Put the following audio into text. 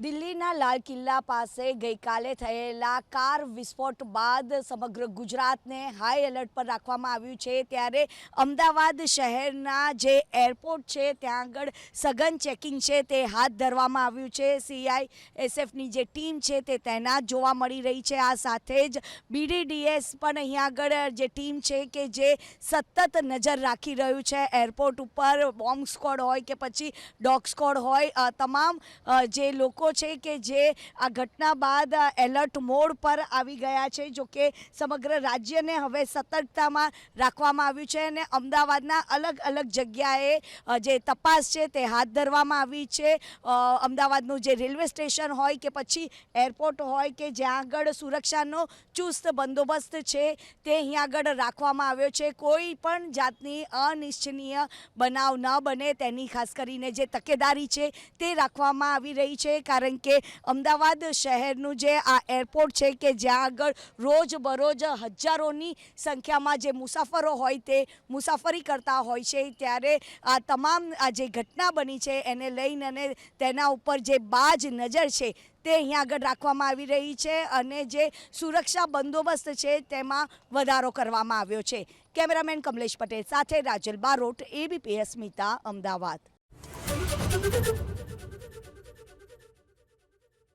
દિલ્હીના લાલ કિલ્લા પાસે ગઈકાલે થયેલા કાર વિસ્ફોટ બાદ સમગ્ર ગુજરાતને હાઈ એલર્ટ પર રાખવામાં આવ્યું છે। ત્યારે અમદાવાદ શહેરના જે એરપોર્ટ છે ત્યાં આગળ સઘન ચેકિંગ છે તે હાથ ધરવામાં આવ્યું છે। CISFની જે ટીમ છે તે તૈનાત જોવા મળી રહી છે। આ સાથે જ BDDS પણ અહીંયા આગળ જે ટીમ છે કે જે સતત નજર રાખી રહ્યું છે એરપોર્ટ ઉપર। બોમ્બ સ્ક્વોડ હોય કે પછી ડોગ સ્ક્વોડ હોય, તમામ જે લોકો છે કે જે આ ઘટના બાદ એલર્ટ મોડ પર આવી ગયા છે। જો કે સમગ્ર રાજ્યને હવે સતર્કતામાં રાખવામાં આવ્યું છે અને અમદાવાદના અલગ અલગ જગ્યાએ જે તપાસ છે તે હાથ ધરવામાં આવી છે। અમદાવાદનું જે રેલવે સ્ટેશન હોય કે પછી એરપોર્ટ હોય કે જ્યાં આગળ સુરક્ષાનો ચુસ્ત બંદોબસ્ત છે તે અહીંયા આગળ રાખવામાં આવ્યો છે। કોઈ પણ જાતની અનિચ્છનીય બનાવ ન બને તેની ખાસ કરીને જે તકેદારી છે તે રાખવામાં આવી રહી છે। કારણ કે અમદાવાદ શહેરનું જે આ એરપોર્ટ છે કે જ્યાં આગળ રોજબરોજ હજારોની સંખ્યામાં જે મુસાફરો હોય તે મુસાફરી કરતા હોય છે, ત્યારે આ તમામ આ જે ઘટના બની છે એને લઈને અને તેના ઉપર જે બાજ નજર છે તે અહીંયા આગળ રાખવામાં આવી રહી છે અને જે સુરક્ષા બંદોબસ્ત છે તેમાં વધારો કરવામાં આવ્યો છે। કેમેરામેન કમલેશ પટેલ સાથે રાજલ બારોટ, ABP અસ્મિતા, અમદાવાદ।